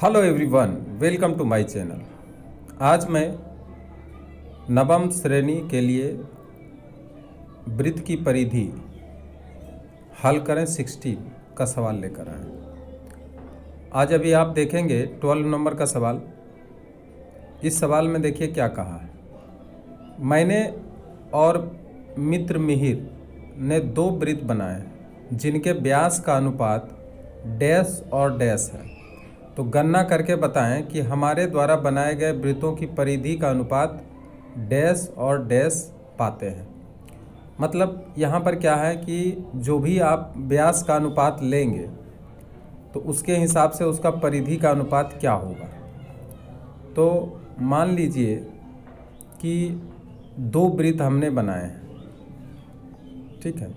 Hello everyone, welcome to my channel. आज मैं नवम श्रेणी के लिए वृत्त की परिधि हल करें 16 का सवाल लेकर आए। आज अभी आप देखेंगे 12 नंबर का सवाल। इस सवाल में देखिए क्या कहा है। मैंने और मित्र मिहिर ने दो वृत्त बनाए जिनके व्यास का अनुपात डैश और डैश है। तो गणना करके बताएं कि हमारे द्वारा बनाए गए वृत्तों की परिधि का अनुपात डैश और डैश पाते हैं। मतलब यहाँ पर क्या है कि जो भी आप व्यास का अनुपात लेंगे तो उसके हिसाब से उसका परिधि का अनुपात क्या होगा। तो मान लीजिए कि दो वृत्त हमने बनाए हैं, ठीक है।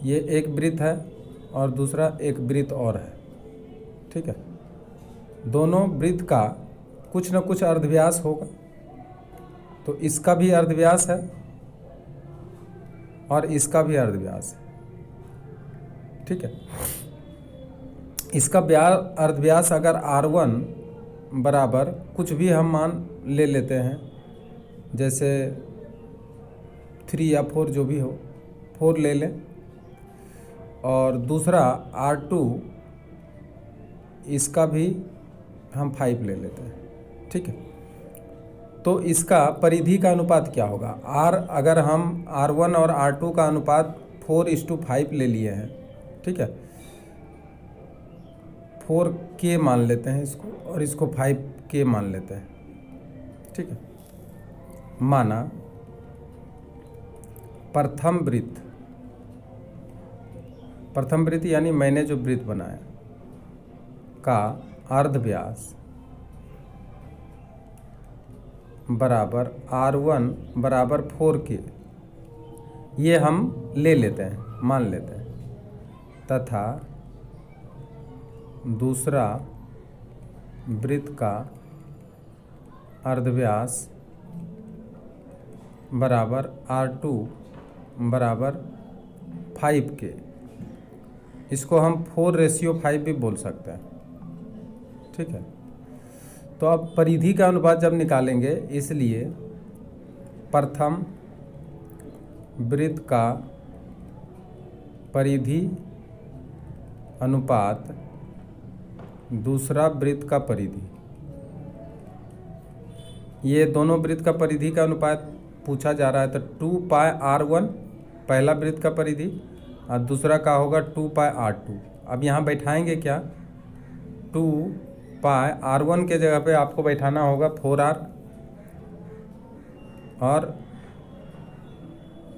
ये एक वृत्त है और दूसरा एक वृत्त और है, ठीक है। दोनों वृत्त का कुछ न कुछ अर्धव्यास होगा। तो इसका भी अर्धव्यास है और इसका भी अर्धव्यास है, ठीक है। इसका अर्धव्यास अगर R1 बराबर कुछ भी हम मान ले लेते हैं, जैसे 3 या 4 जो भी हो, 4 ले लें। और दूसरा R2 इसका भी हम 5 ले लेते हैं, ठीक है। तो इसका परिधि का अनुपात क्या होगा। अगर हम R1 और R2 का अनुपात 4:5 ले लिए हैं, ठीक है। 4K मान लेते हैं इसको और इसको 5K मान लेते हैं, ठीक है। माना प्रथम वृत्त यानी मैंने जो वृत्त बनाया का अर्धव्यास बराबर R1 बराबर 4K, ये हम ले लेते हैं, मान लेते हैं, तथा दूसरा वृत्त का अर्धव्यास बराबर R2 बराबर 5K। इसको हम 4:5 भी बोल सकते हैं, ठीक है। तो अब परिधि का अनुपात जब निकालेंगे, इसलिए प्रथम वृत्त का परिधि अनुपात दूसरा वृत्त का परिधि, ये दोनों वृत्त का परिधि का अनुपात पूछा जा रहा है। तो 2πr1 पहला वृत्त का परिधि और दूसरा का होगा 2πr2। अब यहाँ बैठाएंगे क्या, 2πr1 के जगह पे आपको बैठाना होगा 4r और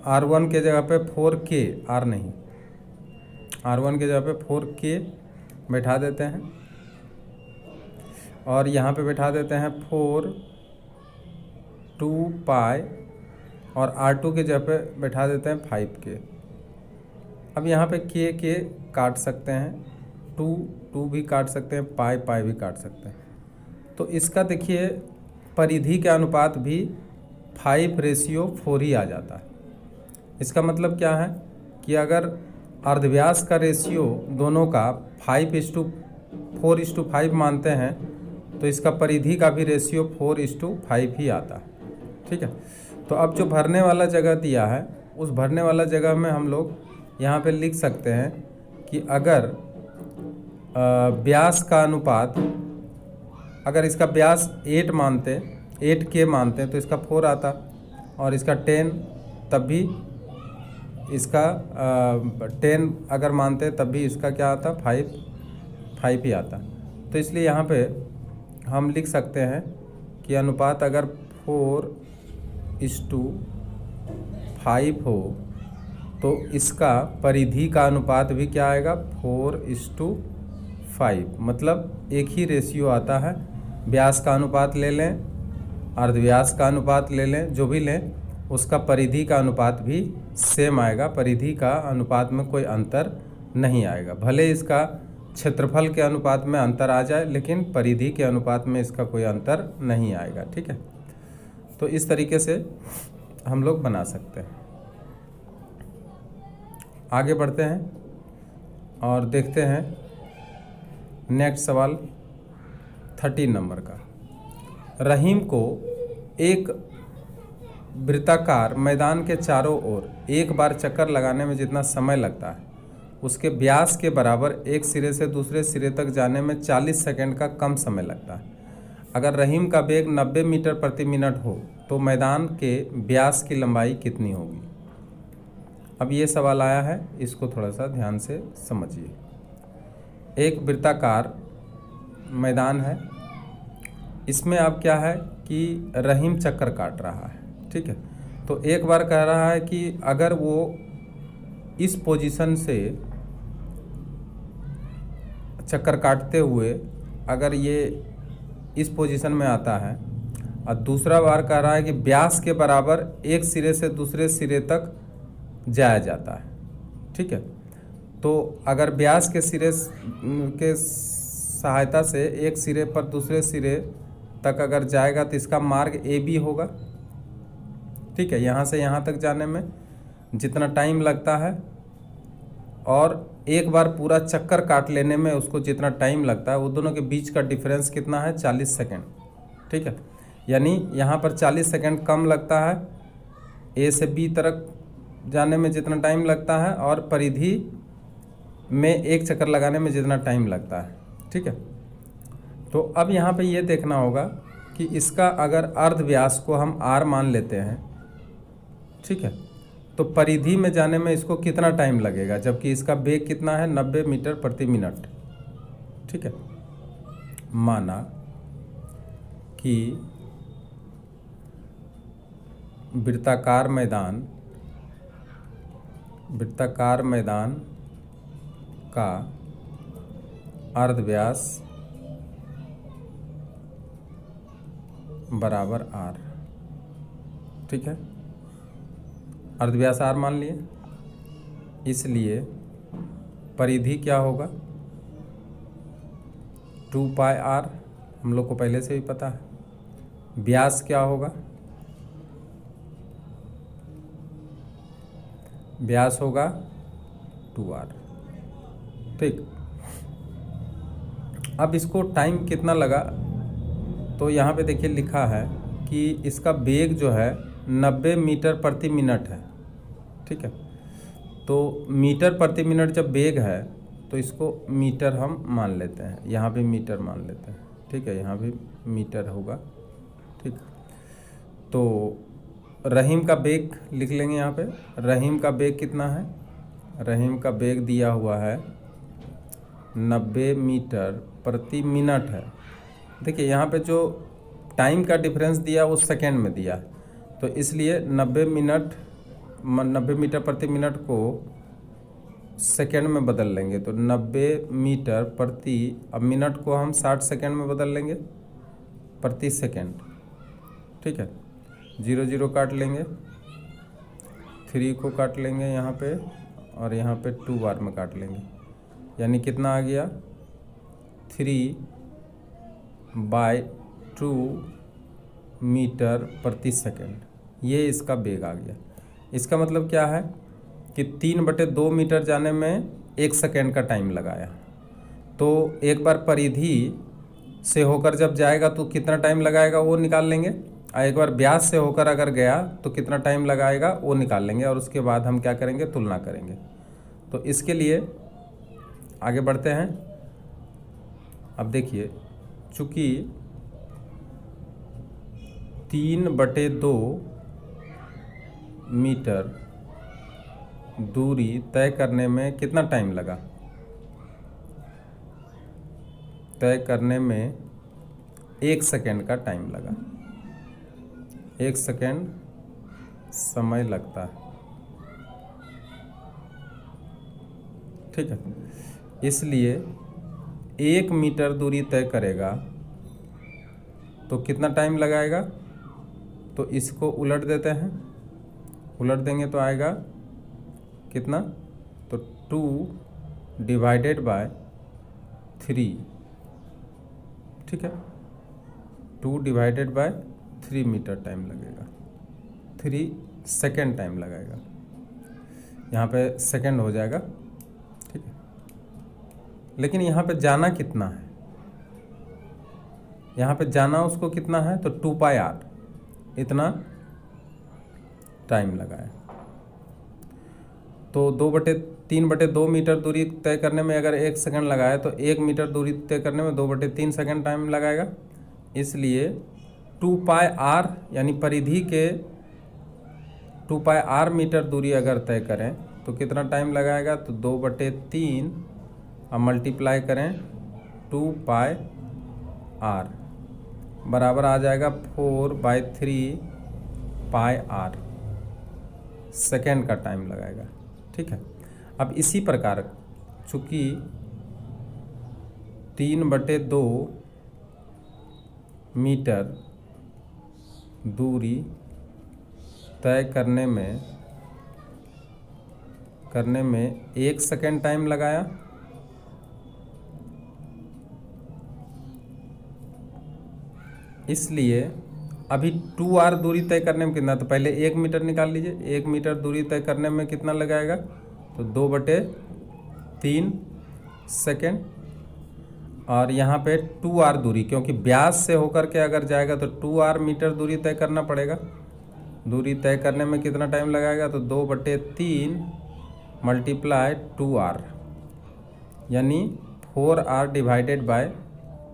R1 के जगह पे 4K, R नहीं, R1 के जगह पे 4K बैठा देते हैं और यहाँ पे बैठा देते हैं 2π और R2 के जगह पे बैठा देते हैं 5K। अब यहाँ पे K काट सकते हैं, 2 भी काट सकते हैं, पाई भी काट सकते हैं। तो इसका देखिए परिधि के अनुपात भी 5:4 ही आ जाता है। इसका मतलब क्या है कि अगर अर्धव्यास का रेशियो दोनों का 4:5 मानते हैं तो इसका परिधि का भी रेशियो 4:5 ही आता है, ठीक है। तो अब जो भरने वाला जगह दिया है, उस भरने वाला जगह में हम लोग यहाँ पे लिख सकते हैं कि अगर व्यास का अनुपात, अगर इसका व्यास 8K मानते हैं तो इसका 4 आता, और इसका 10 तब भी इसका 10 अगर मानते हैं तब भी इसका क्या आता, 5 ही आता। तो इसलिए यहाँ पे हम लिख सकते हैं कि अनुपात अगर 4:5 हो तो इसका परिधि का अनुपात भी क्या आएगा, 4:5। मतलब एक ही रेशियो आता है। व्यास का अनुपात ले लें, अर्धव्यास का अनुपात ले लें, जो भी लें, उसका परिधि का अनुपात भी सेम आएगा। परिधि का अनुपात में कोई अंतर नहीं आएगा। भले इसका क्षेत्रफल के अनुपात में अंतर आ जाए, लेकिन परिधि के अनुपात में इसका कोई अंतर नहीं आएगा, ठीक है। तो इस तरीके से हम लोग बना सकते हैं। आगे बढ़ते हैं और देखते हैं नेक्स्ट सवाल 13 नंबर का, रहीम को एक वृत्ताकार मैदान के चारों ओर एक बार चक्कर लगाने में जितना समय लगता है उसके व्यास के बराबर एक सिरे से दूसरे सिरे तक जाने में 40 सेकंड का कम समय लगता है। अगर रहीम का वेग 90 मीटर प्रति मिनट हो तो मैदान के व्यास की लंबाई कितनी होगी। अब ये सवाल आया है, इसको थोड़ा सा ध्यान से समझिए। एक वृत्ताकार मैदान है, इसमें अब क्या है कि रहीम चक्कर काट रहा है, ठीक है। तो एक बार कह रहा है कि अगर वो इस पोजीशन से चक्कर काटते हुए अगर ये इस पोजीशन में आता है, और दूसरा बार कह रहा है कि व्यास के बराबर एक सिरे से दूसरे सिरे तक जाया जाता है, ठीक है। तो अगर व्यास के सिरे के सहायता से एक सिरे पर दूसरे सिरे तक अगर जाएगा तो इसका मार्ग ए बी होगा, ठीक है। यहाँ से यहाँ तक जाने में जितना टाइम लगता है और एक बार पूरा चक्कर काट लेने में उसको जितना टाइम लगता है, वो दोनों के बीच का डिफरेंस कितना है, 40 सेकंड, ठीक है। यानी यहाँ पर 40 सेकंड कम लगता है ए से बी तक जाने में जितना टाइम लगता है, और परिधि में एक चक्कर लगाने में जितना टाइम लगता है, ठीक है। तो अब यहाँ पे ये देखना होगा कि इसका अगर अर्ध व्यास को हम r मान लेते हैं, ठीक है, तो परिधि में जाने में इसको कितना टाइम लगेगा, जबकि इसका वेग कितना है, 90 मीटर प्रति मिनट, ठीक है। माना कि वृत्ताकार मैदान का अर्ध व्यास बराबर r, ठीक है। अर्ध व्यास r मान लिए, इसलिए परिधि क्या होगा, 2 पाई r, हम लोग को पहले से ही पता है। व्यास क्या होगा, व्यास होगा 2r, ठीक। अब इसको टाइम कितना लगा, तो यहाँ पे देखिए लिखा है कि इसका वेग जो है 90 मीटर प्रति मिनट है, ठीक है। तो मीटर प्रति मिनट जब वेग है तो इसको मीटर हम मान लेते हैं, यहाँ भी मीटर मान लेते हैं, ठीक है। यहाँ भी मीटर होगा, ठीक। तो रहीम का वेग लिख लेंगे यहाँ पे। रहीम का वेग कितना है, रहीम का वेग दिया हुआ है 90 मीटर प्रति मिनट है। देखिए यहाँ पे जो टाइम का डिफरेंस दिया वो सेकेंड में दिया है, तो इसलिए 90 मीटर प्रति मिनट को सेकेंड में बदल लेंगे, तो 90 मीटर प्रति, अब मिनट को हम 60 सेकेंड में बदल लेंगे प्रति सेकेंड, ठीक है। 0 0 काट लेंगे, 3 को काट लेंगे यहाँ पे, और यहाँ पे 2 बार में काट लेंगे, यानी कितना आ गया, 3/2 मीटर प्रति सेकेंड, ये इसका वेग आ गया। इसका मतलब क्या है कि 3/2 मीटर जाने में 1 सेकेंड का टाइम लगाया। तो एक बार परिधि से होकर जब जाएगा तो कितना टाइम लगाएगा वो निकाल लेंगे, और एक बार व्यास से होकर अगर गया तो कितना टाइम लगाएगा वो निकाल लेंगे, और उसके बाद हम क्या करेंगे, तुलना करेंगे। तो इसके लिए आगे बढ़ते हैं। अब देखिए, चूँकि 3/2 मीटर दूरी तय करने में कितना टाइम लगा, तय करने में 1 सेकेंड का टाइम लगा, 1 सेकेंड समय लगता है, ठीक है। इसलिए 1 मीटर दूरी तय करेगा तो कितना टाइम लगाएगा, तो इसको उलट देते हैं, उलट देंगे तो आएगा कितना, तो 2/3, ठीक है। 2/3 मीटर टाइम लगेगा, 3 सेकेंड टाइम लगेगा, यहाँ पे सेकेंड हो जाएगा, ठीक है। लेकिन यहाँ पे जाना कितना है, यहाँ पे जाना उसको कितना है, तो 2πr इतना टाइम लगा है। तो 3/2 मीटर दूरी तय करने में अगर 1 सेकंड लगाए तो 1 मीटर दूरी तय करने में 2/3 सेकंड टाइम लगाएगा। इसलिए 2πr यानी परिधि के 2πr मीटर दूरी अगर तय करें तो कितना टाइम लगाएगा, तो 2/3 अब मल्टीप्लाई करें 2πr बराबर आ जाएगा 4/3πr सेकेंड का टाइम लगाएगा। ठीक है। अब इसी प्रकार चूँकि 3/2 मीटर दूरी तय करने में 1 सेकेंड टाइम लगाया, इसलिए अभी 2r दूरी तय करने में कितना, तो पहले 1 मीटर निकाल लीजिए। 1 मीटर दूरी तय करने में कितना लगाएगा, तो 2/3 सेकेंड। और यहाँ पे 2r दूरी, क्योंकि ब्यास से होकर के अगर जाएगा तो 2r मीटर दूरी तय करना पड़ेगा। दूरी तय करने में कितना टाइम लगाएगा, तो 2/3 मल्टीप्लाई 2r यानी 4r डिवाइडेड बाय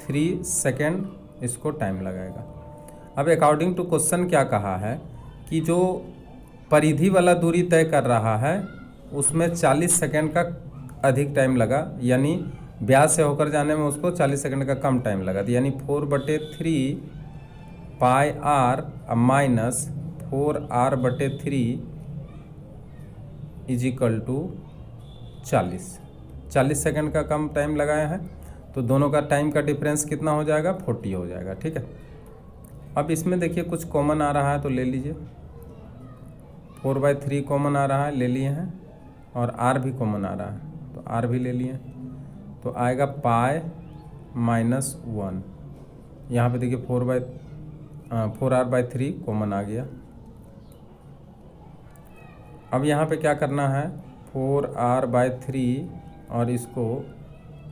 3 सेकेंड इसको टाइम लगाएगा। अब अकॉर्डिंग टू क्वेश्चन क्या कहा है कि जो परिधि वाला दूरी तय कर रहा है उसमें 40 सेकेंड का अधिक टाइम लगा, यानी ब्यास से होकर जाने में उसको 40 सेकेंड का कम टाइम लगा। यानी 4/3πr minus 4r/3 is equal to 40 second का कम टाइम लगाया है, तो दोनों का टाइम का डिफरेंस कितना हो जाएगा, 40 हो जाएगा। ठीक है। अब इसमें देखिए कुछ कॉमन आ रहा है तो ले लीजिए। 4/3 कॉमन आ रहा है, ले लिए हैं, और r भी कॉमन आ रहा है तो r भी ले लिए। तो आएगा पाई माइनस 1। यहाँ पे देखिए 4r/3 कॉमन आ गया। अब यहाँ पे क्या करना है, 4r/3 और इसको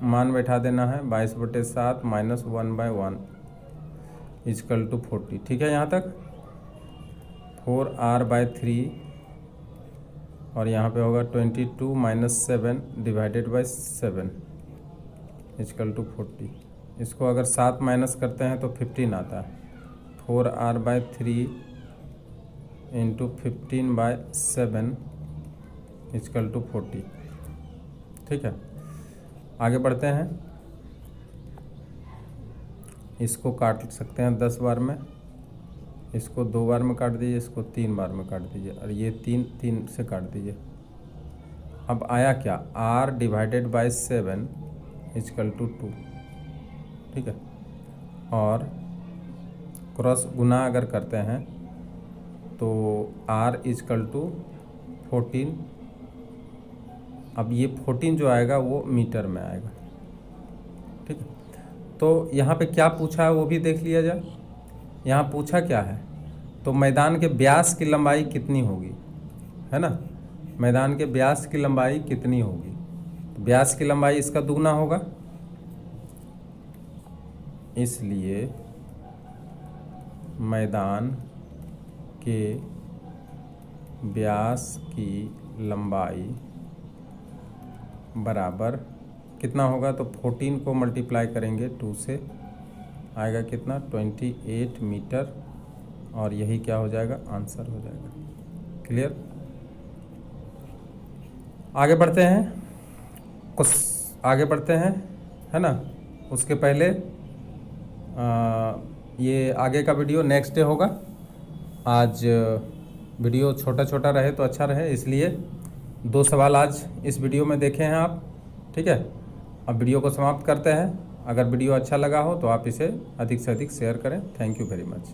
मान बैठा देना है 22/7 माइनस 1/1 इजकल टू 40। ठीक है। यहाँ तक 4r/3 और यहाँ पे होगा 22 minus 7 divided by 7 is equal to 40। इसको अगर 7 माइनस करते हैं तो 15 आता है। 4r/3 into 15/7 is equal to 40। ठीक है। आगे बढ़ते हैं। इसको काट सकते हैं 10 बार में, इसको 2 बार में काट दीजिए, इसको 3 बार में काट दीजिए, और ये 3 से काट दीजिए। अब आया क्या, r divided by 7 is equal to 2। ठीक है। और क्रॉस गुना अगर करते हैं तो r इजकल टू 14। अब ये 14 जो आएगा वो मीटर में आएगा। ठीक है। तो यहाँ पे क्या पूछा है वो भी देख लिया जाए। यहाँ पूछा क्या है, तो मैदान के व्यास की लंबाई कितनी होगी, है ना। मैदान के व्यास की लंबाई कितनी होगी, तो व्यास की लंबाई इसका दुगना होगा, इसलिए मैदान के व्यास की लंबाई बराबर कितना होगा, तो 14 को मल्टीप्लाई करेंगे 2 से, आएगा कितना 28 मीटर, और यही क्या हो जाएगा, आंसर हो जाएगा। क्लियर। आगे बढ़ते हैं, कुछ आगे बढ़ते हैं, है ना। उसके पहले ये आगे का वीडियो नेक्स्ट डे होगा। आज वीडियो छोटा छोटा रहे तो अच्छा रहे, इसलिए 2 सवाल आज इस वीडियो में देखे हैं आप। ठीक है। अब वीडियो को समाप्त करते हैं। अगर वीडियो अच्छा लगा हो तो आप इसे अधिक से अधिक शेयर करें। Thank you very much.